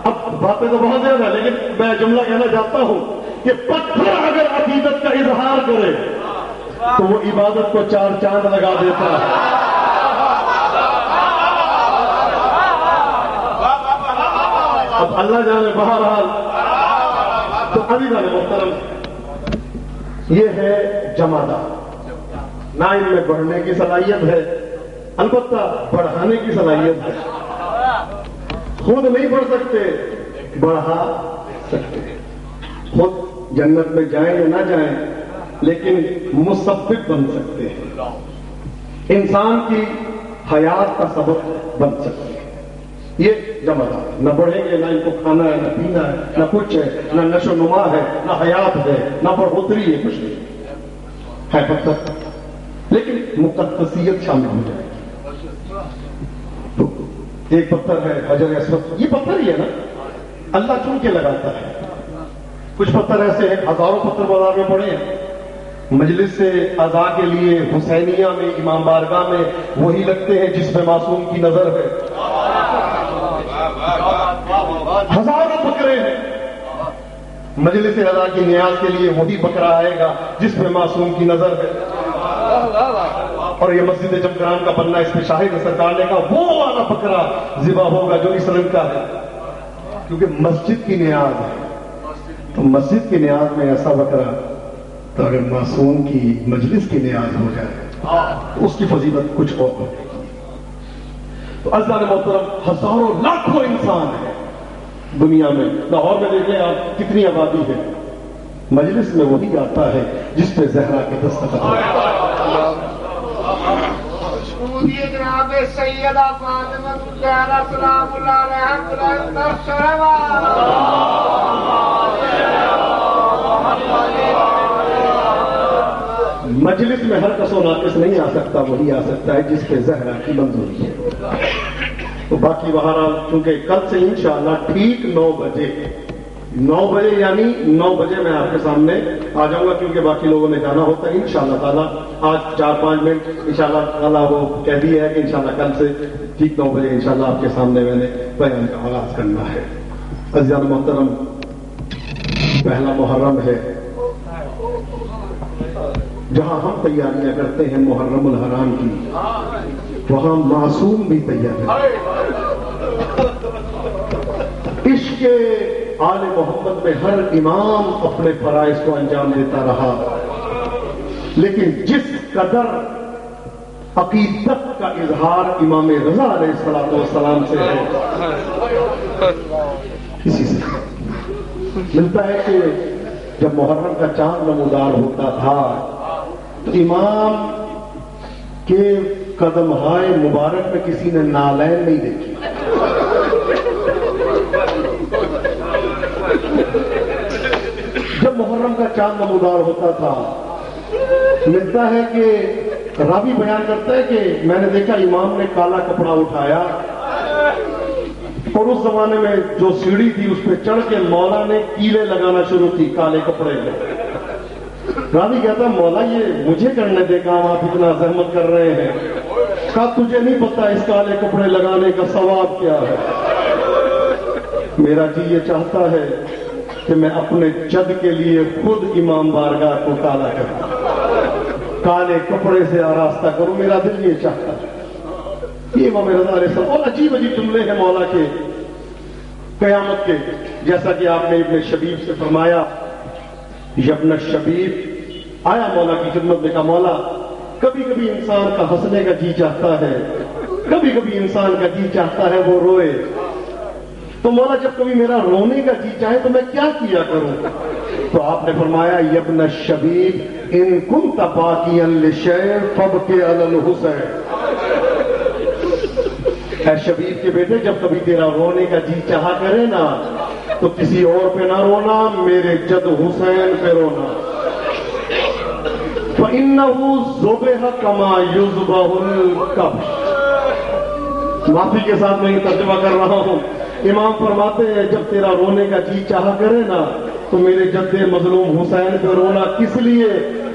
اب باتیں تو بہت زیادہ ہیں، لیکن میں جملہ کہنا چاہتا ہوں کہ پتھر اگر عقیدت کا اظہار کرے تو وہ عبادت کو 4 چاند لگا دیتا ہے. اب اللہ جانے بہرحال. تو ابھی جانے محترم، یہ ہے جمادات. نہ ان میں بڑھنے کی صلاحیت ہے، البتہ بڑھانے کی صلاحیت ہے. خود نہیں بڑھ سکتے، بڑھا سکتے. خود جنت میں جائیں یا نہ جائیں، لیکن مسبب بن سکتے ہیں. انسان کی حیات کا سبب بن سکتے ہیں. یہ جمادات نہ بڑھیں گے، نہ ان کو کھانا ہے، نہ پینا ہے، نہ کچھ ہے، نہ نشو و نما ہے، نہ حیات ہے، نہ بڑھوتری ہے، کچھ نہیں ہے. پتھر لیکن مقدسیت شامل ہو جائے گی. تو ایک پتھر ہے حجر اسود، یہ پتھر ہی ہے نا، اللہ چن کے لگاتا ہے. کچھ پتھر ایسے ہیں، ہزاروں پتھر بازار میں پڑے ہیں، مجلس سے ادا کے لیے حسینیہ میں، امام بارگاہ میں وہی لگتے ہیں جس میں معصوم کی نظر ہے. ہزاروں بکرے ہیں، مجلس ادا کی نیاز کے لیے وہی بکرا آئے گا جس میں معصوم کی نظر ہے. اور یہ مسجد جمکران کا پنہ اس میں شاہد سرکار نے کہا وہ والا بکرا ذبح ہوگا جو اس رنگ کا ہے، کیونکہ مسجد کی نیاز ہے. تو مسجد کی نیاز میں ایسا بکرا، تو اگر معصوم کی مجلس کی نیاز ہو جائے تو اس کی فضیلت کچھ اور ہو جائے گی. تو عزیزان محترم، ہزاروں لاکھوں انسان ہیں دنیا میں. لاہور میں دیکھیں آپ کتنی آبادی ہے، مجلس میں وہی آتا ہے جس پہ زہرا کے دستخط ہے. جناب سیدہ فاطمہ الزہرا سلام اللہ علیہا. مجلس میں ہر کس و ناقص نہیں آ سکتا، وہی آ سکتا ہے جس پہ زہرا کی منظوری ہے. تو باقی بہرحال چونکہ کل سے انشاءاللہ ٹھیک 9 بجے یعنی 9 بجے میں آپ کے سامنے آ جاؤں گا، کیونکہ باقی لوگوں نے جانا ہوتا ہے انشاءاللہ تعالیٰ. آج 4-5 منٹ انشاءاللہ تعالیٰ وہ کہہ دیا ہے کہ انشاءاللہ کل سے ٹھیک 9 بجے انشاءاللہ آپ کے سامنے میں نے بیان کا آغاز کرنا ہے. عزیزان محترم، پہلا محرم ہے، جہاں ہم تیاریاں کرتے ہیں محرم الحرام کی، وہاں معصوم بھی تیار ہے. عشق آل محمد میں ہر امام اپنے فرائض کو انجام دیتا رہا، لیکن جس قدر عقیدت کا اظہار امام رضا علیہ الصلوۃ والسلام سے ہے، کسی سے ملتا ہے کہ جب محرم کا چاند نمودار ہوتا تھا تو امام کے قدم ہائے مبارک میں کسی نے نالین نہیں دیکھی. جب محرم کا چاند نمودار ہوتا تھا ملتا ہے کہ راوی بیان کرتا ہے کہ میں نے دیکھا امام نے کالا کپڑا اٹھایا اور اس زمانے میں جو سیڑھی تھی اس پہ چڑھ کے مولا نے کیلیں لگانا شروع کی کالے کپڑے میں. راوی کہتا مولا یہ مجھے کرنے دے کام آپ اتنا زحمت کر رہے ہیں. کہا تجھے نہیں پتا اس کالے کپڑے لگانے کا ثواب کیا ہے. میرا جی یہ چاہتا ہے کہ میں اپنے جد کے لیے خود امام بارگاہ کو کالا کروں, کالے کپڑے سے آراستہ کروں. میرا دل یہ چاہتا ہے. یہ امام رضا علیہ السلام اور عجیب عجیب جملے ہیں مولا کے قیامت کے, جیسا کہ آپ نے ابن شبیب سے فرمایا. ابن شبیب آیا مولا کی خدمت میں, کہا مولا کبھی کبھی انسان کا ہنسنے کا جی چاہتا ہے, کبھی کبھی انسان کا جی چاہتا ہے وہ روئے. تو مولا جب کبھی میرا رونے کا جی چاہے تو میں کیا کیا کروں؟ تو آپ نے فرمایا ابن شبیب ان کنت باقیا لشیء فابکی علی الحسین. اے شبیب کے بیٹے جب کبھی تیرا رونے کا جی چاہا کرے نا تو کسی اور پہ نہ رونا, میرے جد حسین پہ رونا. فَإِنَّهُ ذُبِحَ كَمَا يُذْبَحُ الْكَبْشُ. معافی کے ساتھ میں یہ ترجمہ کر رہا ہوں. امام فرماتے ہیں جب تیرا رونے کا جی چاہا کرے نا تو میرے جد مظلوم حسین پہ رونا. کس لیے؟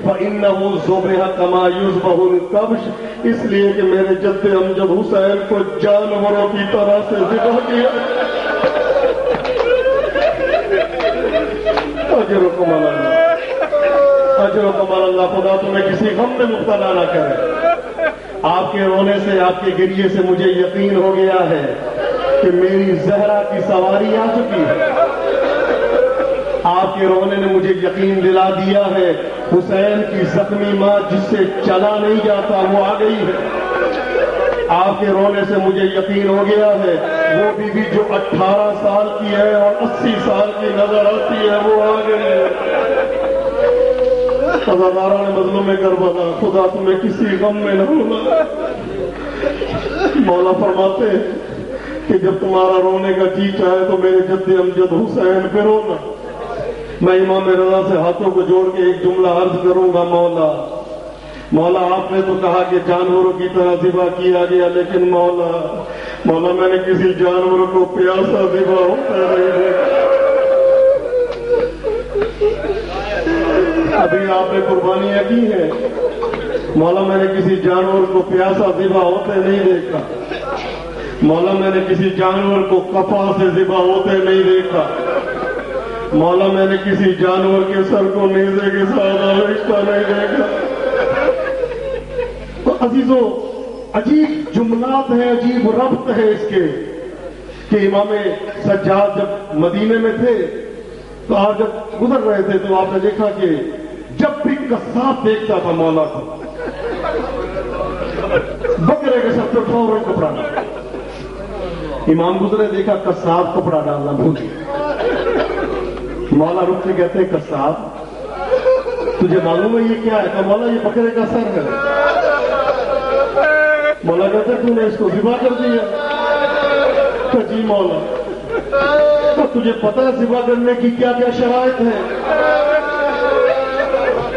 فَإِنَّهُ ذُبِحَ كَمَا يُذْبَحُ الْكَبْشُ, اس لیے کہ میرے جد امجد حسین کو جانوروں کی طرح سے ذبح کیا. اجرکم اللہ, اجرکم اللہ. خدا تمہیں کسی غم میں مبتلا نہ کرے. آپ کے رونے سے, آپ کے گریے سے مجھے یقین ہو گیا ہے کہ میری زہرا کی سواری آ چکی ہے. آپ کے رونے نے مجھے یقین دلا دیا ہے حسین کی زخمی ماں جس سے چلا نہیں جاتا وہ آ گئی ہے. آپ کے رونے سے مجھے یقین ہو گیا ہے وہ بیوی جو 18 سال کی ہے اور 80 سال کی نظر آتی ہے وہ آ گئی ہے. عزاداران مظلوم کربلا, خدا تمہیں کسی غم میں نہ ہونا. مولا فرماتے ہیں کہ جب تمہارا رونے کا جی چاہے تو میرے جد امجد حسین پہ رونا. میں امام رضا سے ہاتھوں کو جوڑ کے ایک جملہ عرض کروں گا. مولا آپ نے تو کہا کہ جانوروں کی طرح ذبح کیا گیا, لیکن مولا میں نے کسی جانور کو پیاسا ذبح ہوتا نہیں دیکھا. ابھی آپ نے قربانیاں کی ہیں, مولا میں نے کسی جانور کو پیاسا ذبح ہوتے نہیں دیکھا. مولا میں نے کسی جانور کو کفا سے ذبح ہوتے نہیں دیکھا. مولا میں نے کسی جانور کے سر کو نیزے کے ساتھ آویزتا نہیں دیکھا. تو عزیزوں عجیب جملات ہیں, عجیب ربط ہے اس کے کہ امام سجاد جب مدینے میں تھے تو آپ جب گزر رہے تھے تو آپ نے دیکھا کہ جب بھی قصاب دیکھتا تھا مولا کو بکرے کے سر پہ فوراً کپڑا ڈالا. امام گزرے دیکھا قصاب کپڑا ڈالنا بھول گیا. مولا رک کے کہتے ہیں قصاب تجھے معلوم ہے یہ کیا ہے؟ کہ مولا یہ بکرے کا سر ہے. مولا کہتے ہیں تو نے اس کو ذبح کر دیا. کہ جی مولا. تو تجھے پتہ ہے ذبح کرنے کی کیا کیا شرائط ہے؟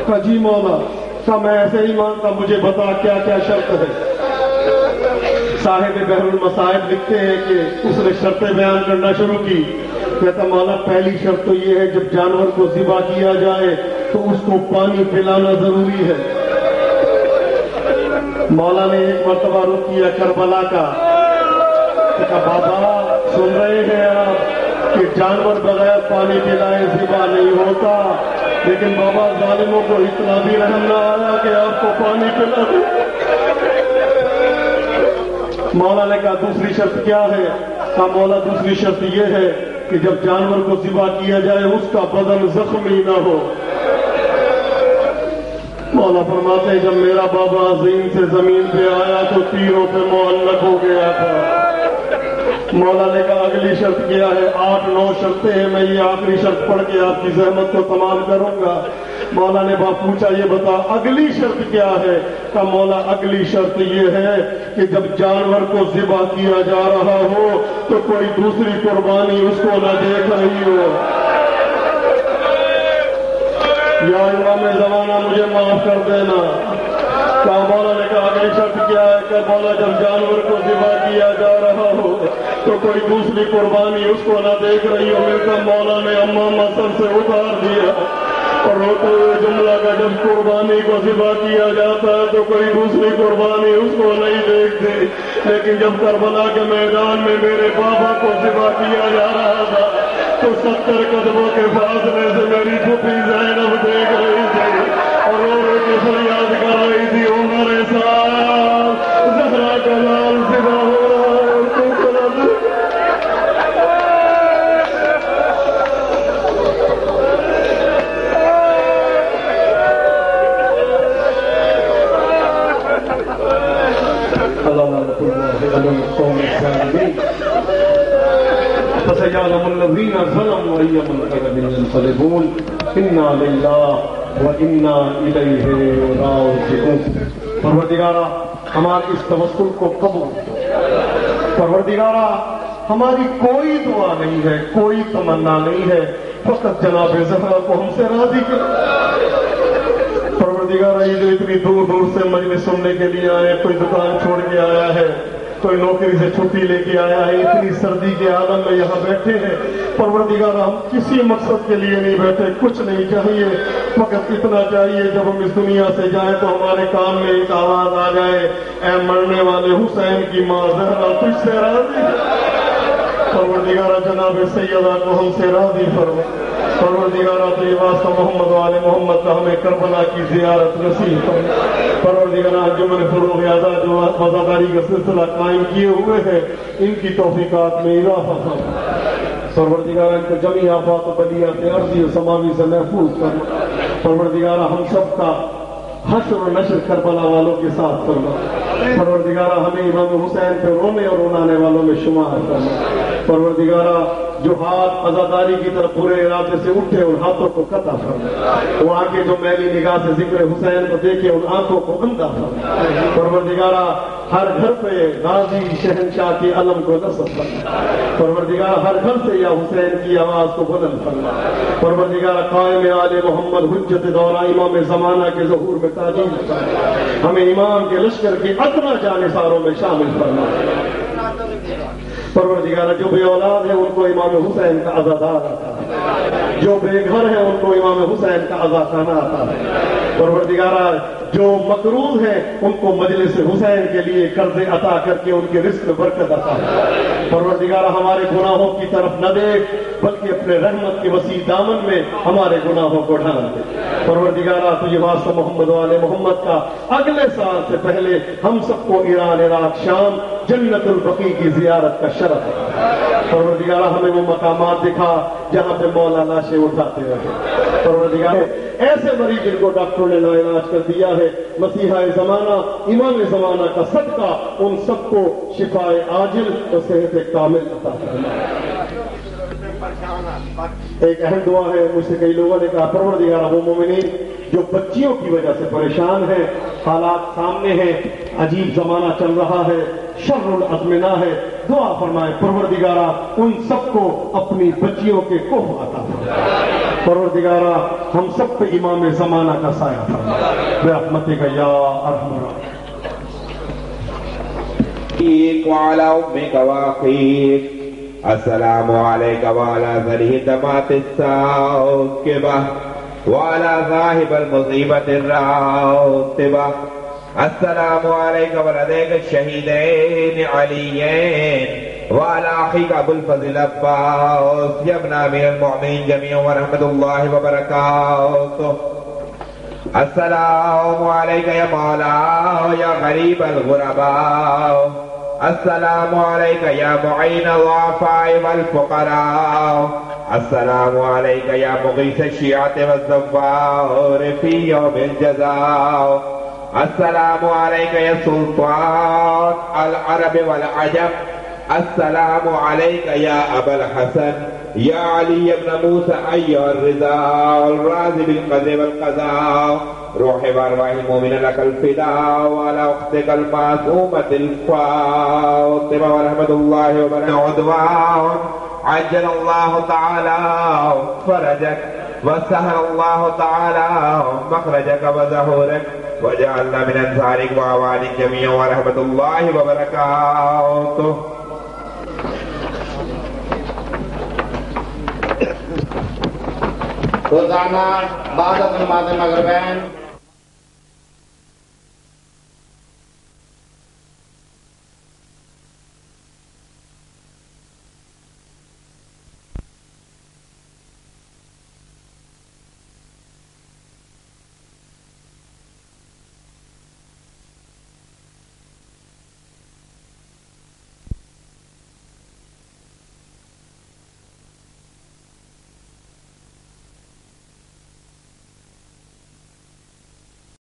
کہ جی مولا. کہ میں ایسے ہی مانتا, مجھے بتا کیا کیا شرط ہے. صاحب بحر المصائب لکھتے ہیں کہ اس نے شرطیں بیان کرنا شروع کی. کہتا مولا پہلی شرط تو یہ ہے جب جانور کو ذبح کیا جائے تو اس کو پانی پلانا ضروری ہے. مولا نے ایک مرتبہ رخ کیا کربلا کا. کہا بابا سن رہے ہیں آپ کہ جانور بغیر پانی پلائے ذبح نہیں ہوتا, لیکن بابا ظالموں کو اتنا بھی رحم نہ آیا کہ آپ کو پانی پلا دے. مولا نے کہا دوسری شرط کیا ہے؟ کہا مولا دوسری شرط یہ ہے کہ جب جانور کو ذبح کیا جائے اس کا بدن زخمی نہ ہو. مولا فرماتے ہیں جب میرا بابا عظیم سے زمین پہ آیا تو تیروں پہ معلق ہو گیا تھا. مولا نے کہا اگلی شرط کیا ہے؟ 8-9 شرطیں ہیں، میں یہ آخری شرط پڑھ کے آپ کی زحمت کو تمام کروں گا۔ مولا نے پوچھا یہ بتا اگلی شرط کیا ہے؟ کہ مولا اگلی شرط یہ ہے کہ جب جانور کو ذبح کیا جا رہا ہو تو کوئی دوسری قربانی اس کو نہ دیکھ رہی ہو۔ یا امام زمانہ مجھے معاف کر دینا۔ کہا مولا نے کہا اگلی شرط کیا ہے؟ کہ مولا جب جانور کو ذبح کیا جا رہا ہو تو کوئی دوسری قربانی اس کو نہ دیکھ رہی ہو۔ ملتا مولا نے امامہ سر سے اتار دیا اور روتے ہوئے جملہ کا جب قربانی کو ذبح کیا جاتا ہے تو کوئی دوسری قربانی اس کو نہیں دیکھتی، لیکن جب کربلا کے میدان میں میرے بابا کو ذبح کیا جا رہا تھا تو 70 قدموں کے فاصلے سے میری پھوپھی زینب دیکھ رہی تھی اور رو رو کے فریاد کر رہی تھی عمر صاحب زہرا کا لال ذبح ہو رہا ہے اور تو فسيعلم الذين ظلموا أي منقلب ينقلبون إنا لله وإنا إليه راجعون۔ پروردگارہ ہمارے اس توسل کو قبول۔ پروردگارہ ہماری کوئی دعا نہیں ہے، کوئی تمنا نہیں ہے، فقط جناب زہرا کو ہم سے راضی کر۔ پروردگارہ یہ جو اتنی دور دور سے مجلس سننے کے لیے آئے، کوئی دکان چھوڑ کے آیا ہے، کوئی نوکری سے چھٹی لے کے آیا ہے، اتنی سردی کے عالم میں یہاں بیٹھے ہیں۔ پروردگار ہم کسی مقصد کے لیے نہیں بیٹھے، کچھ نہیں چاہیے، فقط اتنا چاہیے جب ہم اس دنیا سے جائیں تو ہمارے کان میں ایک آواز آ جائے، اے مرنے والے حسین کی ماں زہرا تجھ سے راضی۔ پروردگار جناب سیدہ کو ہم سے راضی فرما۔ پروردگار تو یہ واسطہ محمد والے محمد کا ہمیں کربلا کی زیارت نصیب فرما۔ پروردگار انجمن فروغ آزاد جو وفاداری کا سلسلہ قائم کیے ہوئے ہیں ان کی توفیقات میں اضافہ فرما۔ پروردگار ان کو جمی آفات و بلیات ارضی و سماوی سے محفوظ کرنا۔ پروردگار ہم سب کا حشر و نشر کربلا والوں کے ساتھ فرما۔ پروردگار ہمیں امام حسین پہ رونے اور رونانے والوں میں شمار کرنا۔ پروردگار جو ہاتھ عزاداری کی طرف پورے ارادے سے اٹھے ان ہاتھوں کو قطع فرما۔ وہ آنکھیں جو میلی نگاہ سے ذکر حسین کو دیکھے ان آنکھوں کو اندھا فرما۔ پروردگارہ ہر گھر پہ غازی شہنشاہ کے علم کو نصب فرما۔ پروردگار ہر گھر سے یا حسین کی آواز کو بلند فرما۔ پروردگار قائم آل محمد حجت دورہ امام زمانہ کے ظہور میں تاجیل فرما۔ ہمیں امام کے لشکر کے ادنا جانثاروں میں شامل فرما۔ پروردگار جو بے اولاد ہے ان کو امام حسین کا عزادار آتا ہے، جو بے گھر ہے ان کو امام حسین کا عزاخانہ آتا ہے۔ پروردگار جو مقروض ہیں ان کو مجلس حسین کے لیے قرض عطا کر کے ان کے رزق میں برکت عطا ہے۔ پروردگار ہمارے گناہوں کی طرف نہ دیکھ بلکہ اپنے رحمت کے وسیع دامن میں ہمارے گناہوں کو ڈھال دے۔ پروردگار تجھے واسطہ محمد والے محمد کا اگلے سال سے پہلے ہم سب کو ایران عراق شام جنت البقیع کی زیارت کا شرف ہے۔ پروردگار ہمیں وہ مقامات دکھا جہاں پہ مولا لاشیں اٹھاتے رہے۔ پروردگار ایسے مریض جن کو ڈاکٹروں نے لا علاج کر دیا ہے، مسیحا زمانہ امام زمانہ کا صدقہ ان سب کو شفاء عاجل اور صحت کامل عطا فرما۔ ایک اہم دعا ہے، مجھ سے کئی لوگوں نے کہا پروردگار وہ مومنین جو بچیوں کی وجہ سے پریشان ہیں، حالات سامنے ہیں، عجیب زمانہ چل رہا ہے، شر الازمنہ ہے، دعا فرمائے پروردگارہ ان سب کو اپنی بچیوں کے کوہ عطا فرما۔ پروردگارہ ہم سب پہ امام زمانہ کا سایہ فرما برحمتک یا ارحم الراحمین۔ وعلى أمك وأخيك السلام عليك وعلى ذرية دمات الساكبة وعلى ذاهب المصيبة الراتبة السلام عليك ولديك الشهيدين عليين وعلى أخيك أبو الفضل عباس يا ابن أمير المؤمنين جميعا ورحمة الله وبركاته السلام عليك يا مولاي يا غريب الغرباء السلام عليك يا معين الضعفاء والفقراء السلام عليك يا مغيث الشيعة والزوار في يوم الجزاء السلام عليك يا سلطان العرب والعجم السلام عليك يا أبا الحسن يا علي بن موسى أيها الرضا والراضي بالقدر والقضاء روح وأرواح المؤمنين لك الفداء وعلى أختك المعصومة الفاطمة ورحمة الله وبركاته عدوان عجل الله تعالى فرجك وسهل الله تعالى مخرجك وظهورك وجعلنا من أنصارك وأعوانك جميعا ورحمة الله وبركاته. روزانہ بعد نماز مغربین